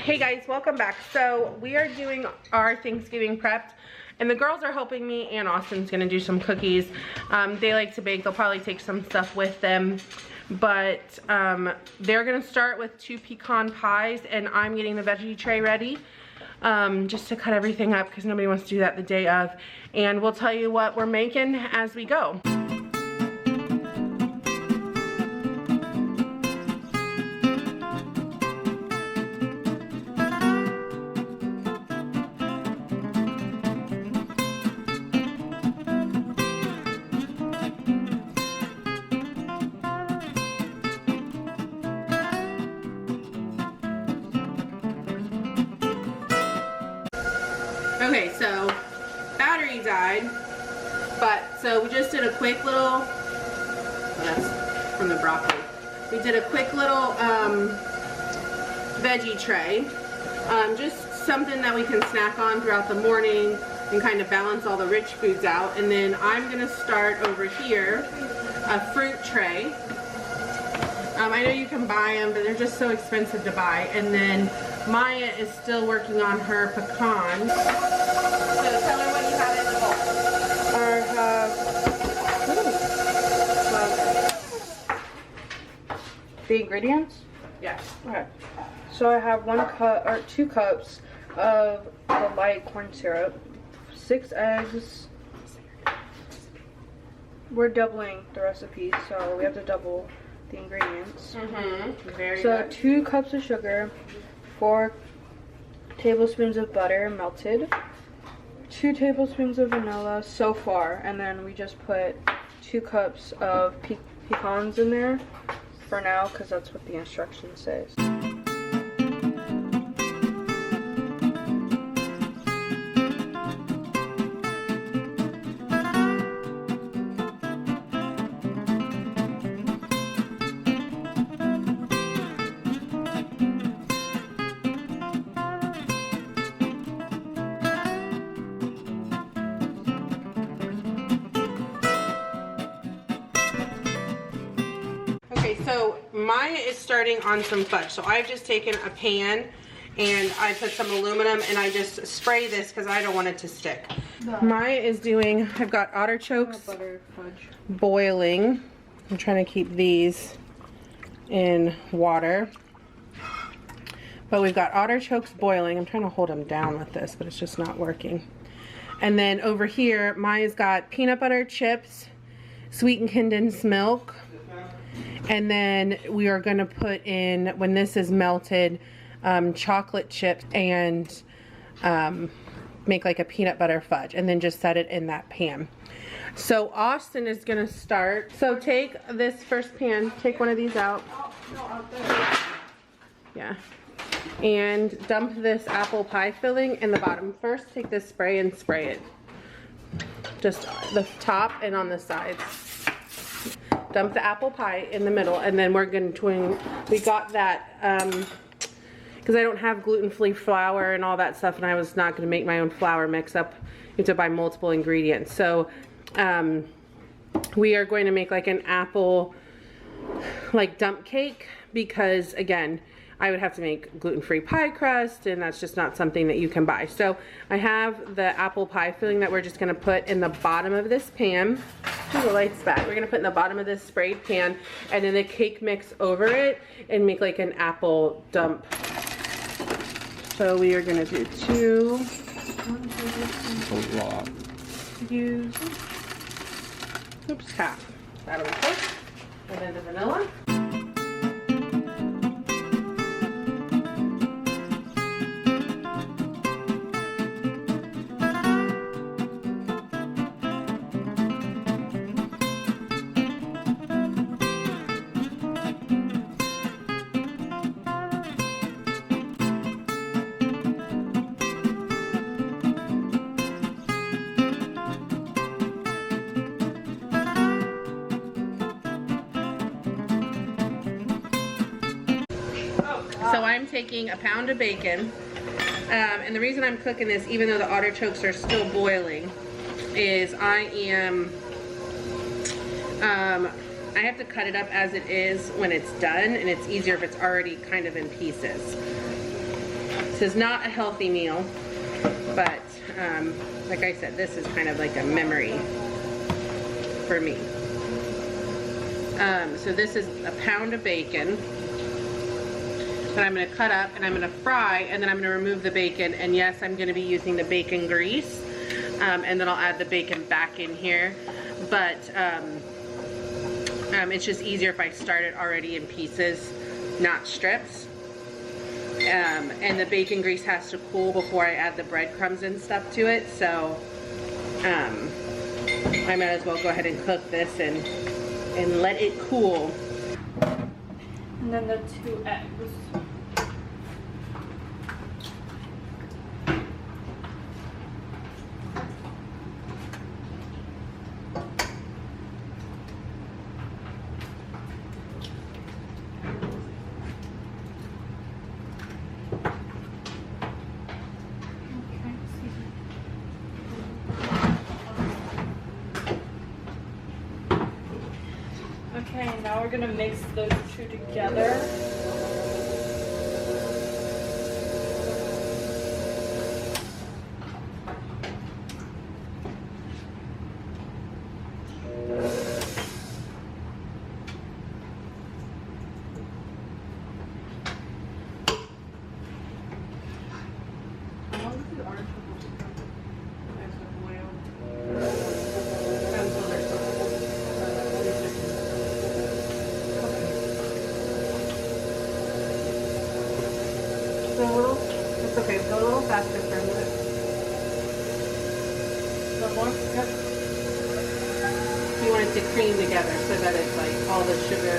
Hey guys, welcome back. So we are doing our Thanksgiving prep, and the girls are helping me, and Austin's gonna do some cookies. They like to bake. They'll probably take some stuff with them, but they're gonna start with 2 pecan pies, and I'm getting the veggie tray ready just to cut everything up because nobody wants to do that the day of, and we'll tell you what we're making as we go. Okay, so battery died, but so we just did a quick little, that's from the broccoli. We did a quick little veggie tray, just something that we can snack on throughout the morning and kind of balance all the rich foods out. And then I'm gonna start over here a fruit tray. I know you can buy them, but they're just so expensive to buy. And then Maya is still working on her pecans. So tell her what you have in the bowl. I have the ingredients? Yes. Okay. So I have 1 cup or 2 cups of the light corn syrup, 6 eggs. We're doubling the recipe, so we have to double the ingredients. Very so good. 2 cups of sugar, 4 tablespoons of butter melted, 2 tablespoons of vanilla so far, and then we just put 2 cups of pecans in there for now because that's what the instruction says. So Maya is starting on some fudge. So I've just taken a pan and I put some aluminum and I just spray this because I don't want it to stick. Maya is doing, I've got artichokes Butter fudge boiling. I'm trying to keep these in water. But we've got artichokes boiling. I'm trying to hold them down with this, but it's just not working. And then over here, Maya's got peanut butter chips, sweetened condensed milk. And then we are going to put in, when this is melted, chocolate chips and make like a peanut butter fudge. And then just set it in that pan. So Austin is going to start. So take this first pan, take one of these out. Yeah. And dump this apple pie filling in the bottom. First, take this spray and spray it. Just the top and on the sides. Dump the apple pie in the middle, and then we're going to, we got that, because I don't have gluten-free flour and all that stuff, and I was not going to make my own flour mix up. You have to buy multiple ingredients. So we are going to make like an apple like dump cake, because again, I would have to make gluten-free pie crust, and that's just not something that you can buy. So I have the apple pie filling that we're just going to put in the bottom of this pan. Ooh, the light's back. We're going to put in the bottom of this sprayed pan, and then the cake mix over it and make like an apple dump. So we are going to do 2. A lot. Use, oops, half. That'll be good. And then the vanilla. So I'm taking a pound of bacon, and the reason I'm cooking this, even though the artichokes are still boiling, is I have to cut it up as it is when it's done, and it's easier if it's already kind of in pieces. This is not a healthy meal, but like I said, this is kind of like a memory for me. So this is a pound of bacon that I'm going to cut up and I'm going to fry, and then I'm going to remove the bacon, and yes, I'm going to be using the bacon grease, and then I'll add the bacon back in here, but it's just easier if I start it already in pieces, not strips. And the bacon grease has to cool before I add the breadcrumbs and stuff to it, so I might as well go ahead and cook this and let it cool. And then the 2 eggs. Okay, now we're gonna mix those 2 together. It's okay, go a little faster for a minute. One more? Yep. You want it to cream together so that it's like all the sugar.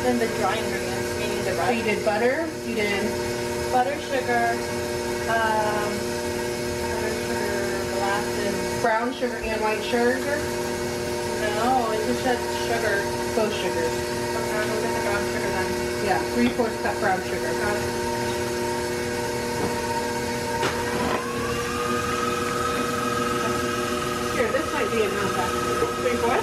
Then the dry ingredients, meaning the So rice. you did butter, you did Butter, sugar, molasses. brown sugar and white sugar, No, it just said sugar. both sugars. Okay, we'll get the brown sugar then. Yeah, 3/4 cup brown sugar. Got it. Here, this might be enough actually. 3/4?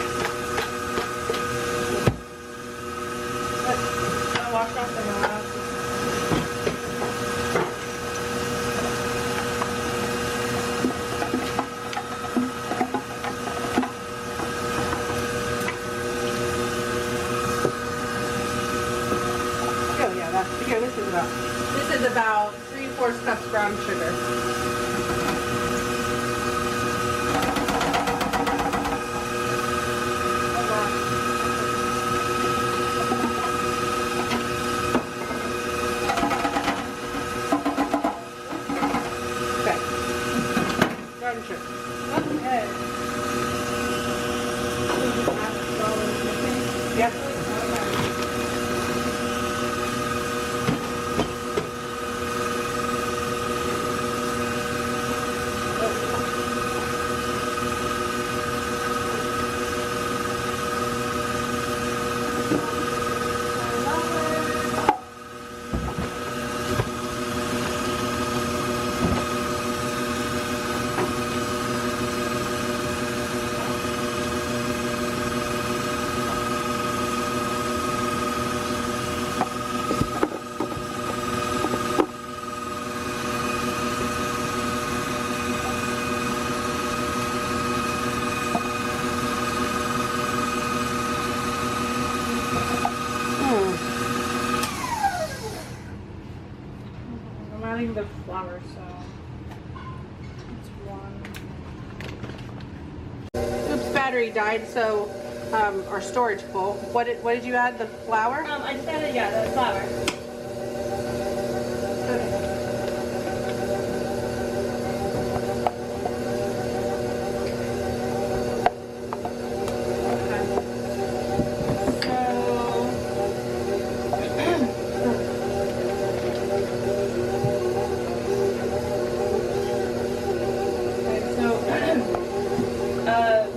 I washed off the molasses. Oh yeah, that's here. This is about 3/4 cups brown sugar. Okay. Brown sugar. Okay. Yep. I'm adding the flour, so it's 1. Oops, battery died, so our storage full. What did you add? The flour? I just added, the flour.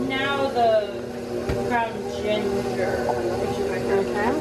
Now the ground ginger. Okay.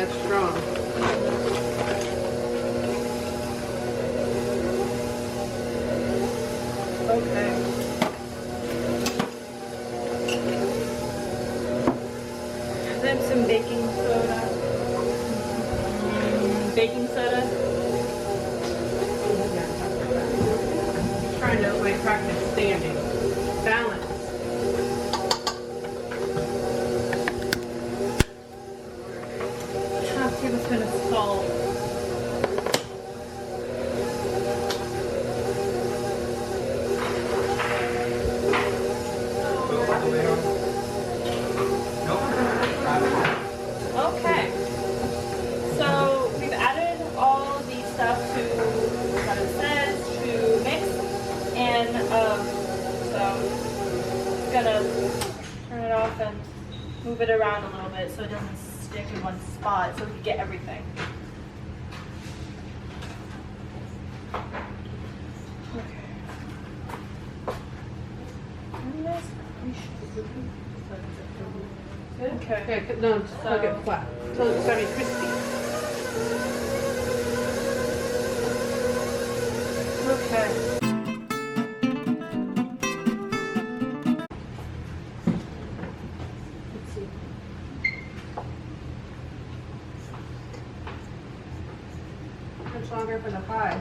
That's strong. Okay. Then some baking soda. Baking soda. Trying to like practice standing. Balance. Half tablespoon of salt. Okay. So we've added all the stuff to what it says to mix, and so I'm gonna turn it off and move it around a little bit so it doesn't stick in one spot, so we can get everything. Okay. Okay. Okay, no, just cook it flat. So it's gonna be crispy. Okay. Let's see. How much longer for the pies?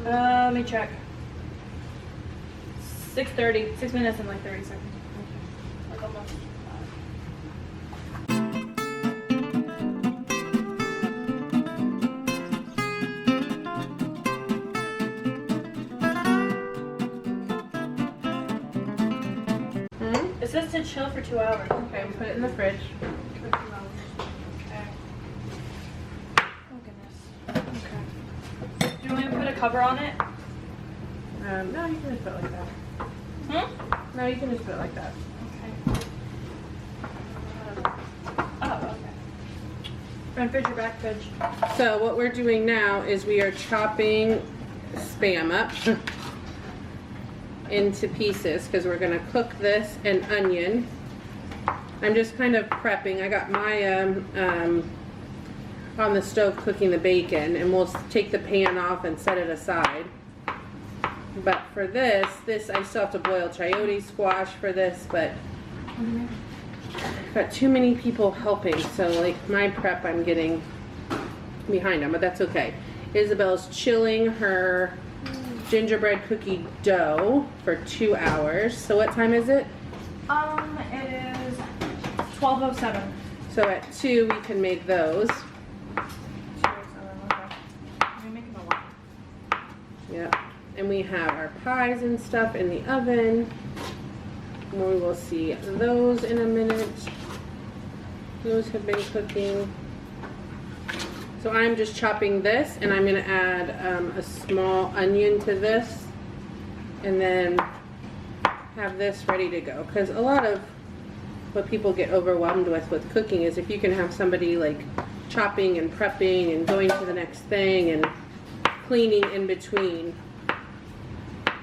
Let me check. 6:30. 6 minutes and like 30 seconds. Like almost. It says to chill for 2 hours. Okay, we put it in the fridge. Okay. Oh goodness. Okay. Do you want me to put a cover on it? No, you can just put it like that. Hmm? No, you can just put it like that. Okay. Oh, okay. Front fridge or back fridge? So what we're doing now is we are chopping Spam up into pieces because we're gonna cook this and onion. I'm just kind of prepping. I got my on the stove cooking the bacon, and we'll take the pan off and set it aside. But for this I still have to boil chayote squash for this, but I've got too many people helping, so like my prep I'm getting behind on, but that's okay. Isabel's chilling her gingerbread cookie dough for 2 hours. So what time is it? It is 12:07. So at 2 we can make those. Yep. And we have our pies and stuff in the oven. We will see those in a minute. Those have been cooking. So I'm just chopping this, and I'm going to add a small onion to this, and then have this ready to go. Because a lot of what people get overwhelmed with cooking is if you can have somebody like chopping and prepping and going to the next thing and cleaning in between.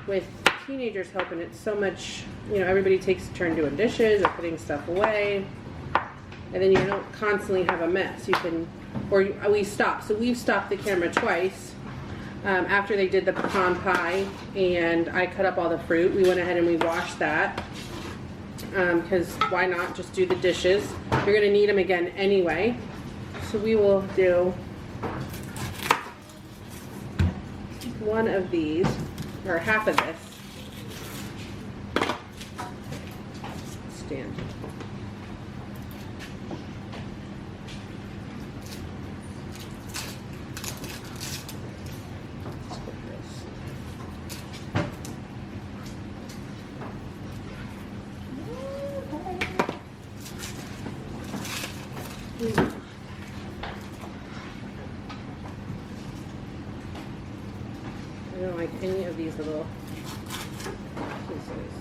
With teenagers helping, it's so much, you know, everybody takes a turn doing dishes or putting stuff away, and then you don't constantly have a mess. You can, or we stop. So we've stopped the camera twice after they did the pecan pie, and I cut up all the fruit. We went ahead and we washed that because why not just do the dishes? You're gonna need them again anyway. So we will do one of these, or half of this. Stand. Let's put this. I don't like any of these little pieces.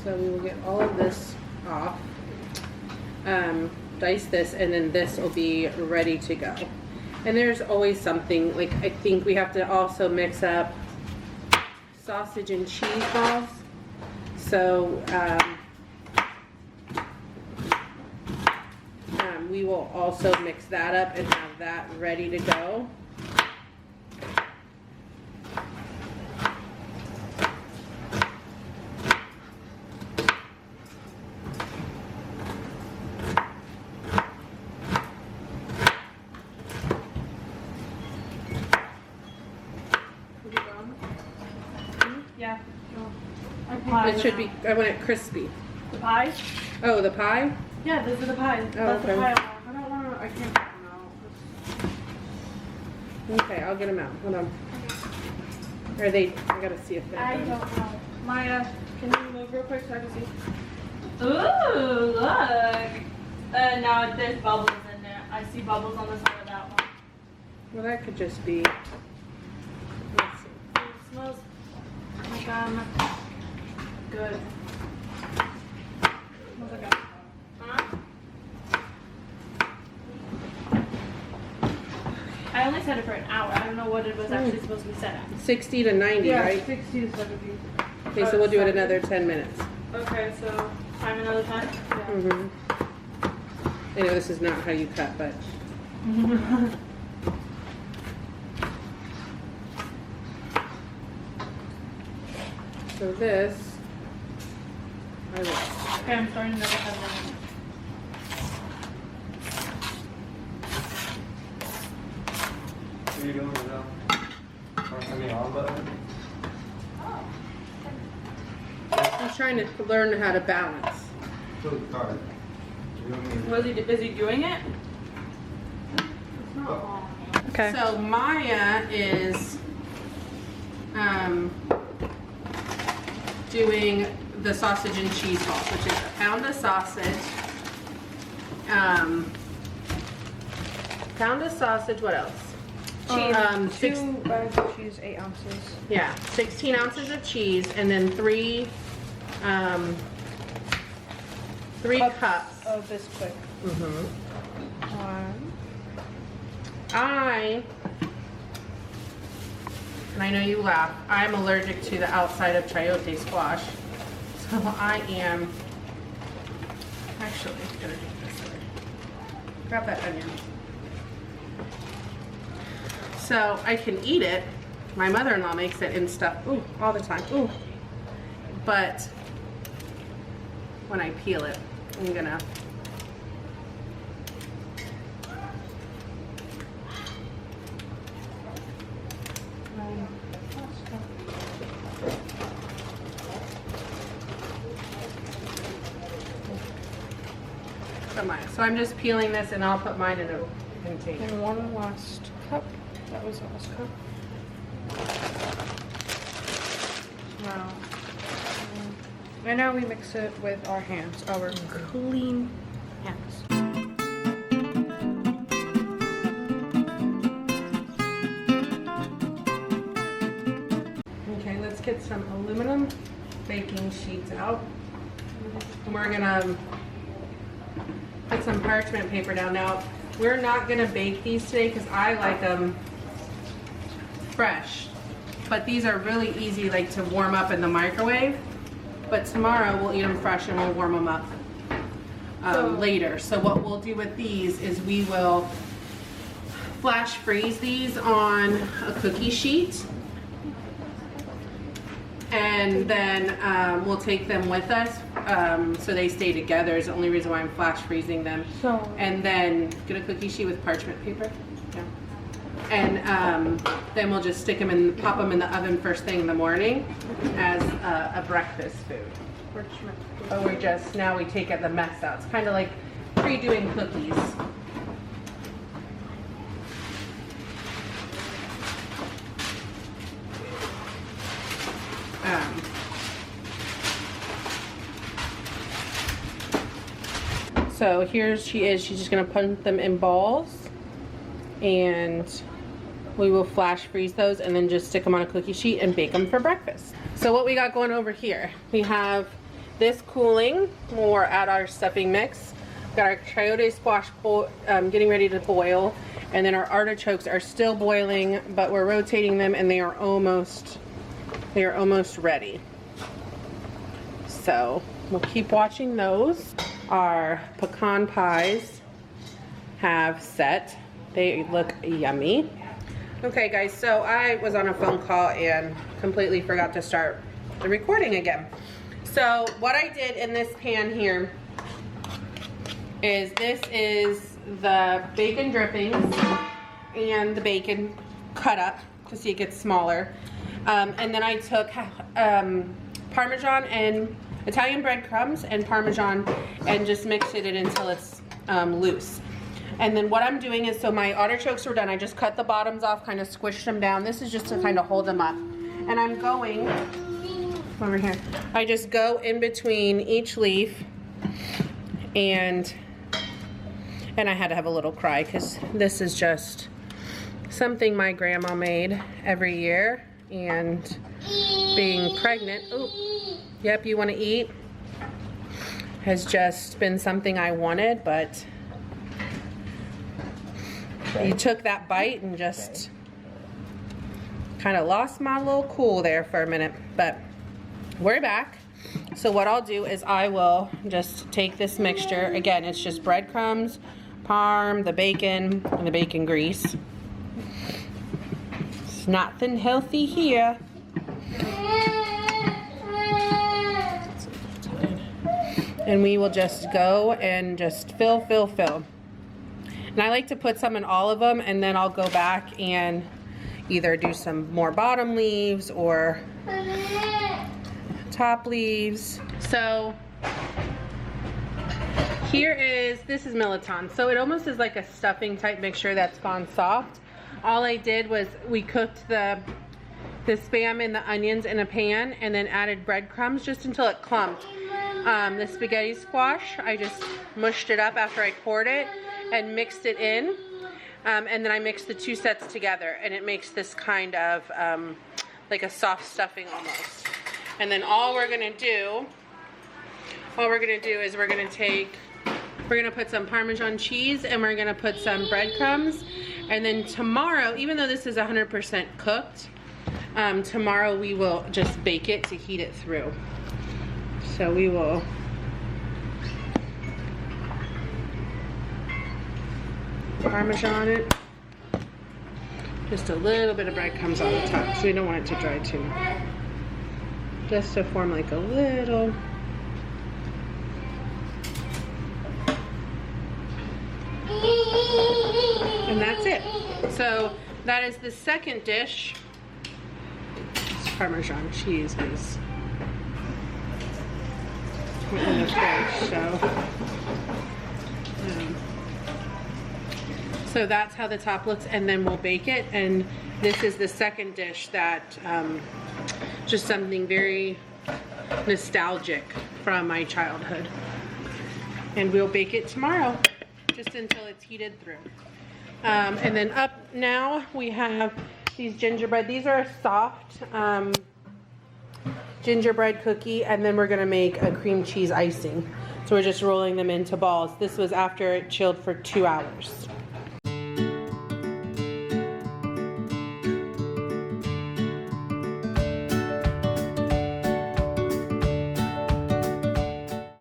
So we will get all of this off, dice this, and then this will be ready to go. And there's always something, like I think we have to also mix up sausage and cheese balls. So we will also mix that up and have that ready to go. Yeah. It should be, I want it crispy. The pies? Oh, the pie? Yeah, those are the pies. Oh, That's okay. the pie I don't want to, I can't get them out. Okay, I'll get them out. Hold on. Are they, I gotta see if they're I done. don't know. Maya, can you move real quick so I can see? Ooh, look. Now there's bubbles in there. I see bubbles on the side of that one. Well, that could just be, let's see. It smells like good. Smells like I only set it for an hour. I don't know what it was actually supposed to be set at. 60 to 90, right? 60 to 70. Okay, so we'll do it another 10 minutes. Okay, so time another time? Yeah. Mm-hmm. I know this is not how you cut, but. So this, I will. Okay, I'm starting another 10 minutes. What are you doing with that? Pressing the on button? I'm trying to learn how to balance. Show the card. Is he doing it? It's not long. Okay. So Maya is doing the sausage and cheese balls, which is a pound of sausage. Pound of sausage, what else? Cheese. Six, 2 bags of cheese, 8 ounces. yeah, 16 ounces of cheese, and then 3 cups. Of Bisquick. Mhm. 1. And I know you laugh, I'm allergic to the outside of chayote squash. So I am, actually, I'm gonna do it this way. Grab that onion. So I can eat it. My mother-in-law makes it in stuff, ooh, all the time, ooh. But when I peel it, I'm gonna so I'm just peeling this and I'll put mine in a container. And 1 last cup. That was the last cup. Wow. And now we mix it with our hands, our clean hands. Okay, let's get some aluminum baking sheets out. And we're gonna put some parchment paper down. Now, we're not gonna bake these today because I like them fresh. But these are really easy like to warm up in the microwave. But tomorrow we'll eat them fresh and we'll warm them up later. So what we'll do with these is we will flash freeze these on a cookie sheet. And then we'll take them with us so they stay together is the only reason why I'm flash freezing them. So, And then get a cookie sheet with parchment paper. Yeah. And then we'll just stick them in, pop them in the oven first thing in the morning as a breakfast food. parchment. But we just, now we take the mess out. It's kind of like pre-doing cookies. So here she is. She's just gonna put them in balls, and we will flash freeze those and then just stick them on a cookie sheet and bake them for breakfast. So what we got going over here, we have this cooling when we're at our stuffing mix. We've got our chayote squash getting ready to boil, and then our artichokes are still boiling, but we're rotating them and they are almost ready. So we'll keep watching those. Our pecan pies have set. They look yummy. Okay guys, so I was on a phone call and completely forgot to start the recording again. So what I did in this pan here is this is the bacon drippings and the bacon cut up to see it gets smaller. And then I took Parmesan and Italian breadcrumbs and Parmesan and just mixed it until it's loose. And then what I'm doing is, so my artichokes were done, I just cut the bottoms off, kind of squished them down. This is just to kind of hold them up. And I'm going over here. I just go in between each leaf, and I had to have a little cry because this is just something my grandma made every year. And being pregnant, ooh, yep, you want to eat, has just been something I wanted, but you took that bite and just kind of lost my little cool there for a minute. But we're back. So what I'll do is I will just take this mixture. Again, it's just breadcrumbs, parm, the bacon, and the bacon grease. It's nothing healthy here. And we will just go and just fill. And I like to put some in all of them, and then I'll go back and either do some more bottom leaves or top leaves. So this is Militon. So it almost is like a stuffing type mixture that's gone soft. All I did was we cooked the Spam and the onions in a pan and then added breadcrumbs just until it clumped. The spaghetti squash, I just mushed it up after I poured it and mixed it in. And then I mixed the two sets together, and it makes this kind of like a soft stuffing almost. And then all we're gonna do is we're gonna put some Parmesan cheese and we're gonna put some breadcrumbs. And then tomorrow, even though this is 100% cooked, tomorrow we will just bake it to heat it through. So we will Parmesan it. Just a little bit of breadcrumbs on the top, so we don't want it to dry too much. Just to form like a little. And that's it. So that is the second dish. This Parmesan cheese is in the fridge, so that's how the top looks, and then we'll bake it. And this is the second dish that just something very nostalgic from my childhood, and we'll bake it tomorrow just until it's heated through. And then up now we have these gingerbread. These are a soft gingerbread cookie, and then we're gonna make a cream cheese icing. So we're just rolling them into balls. This was after it chilled for 2 hours.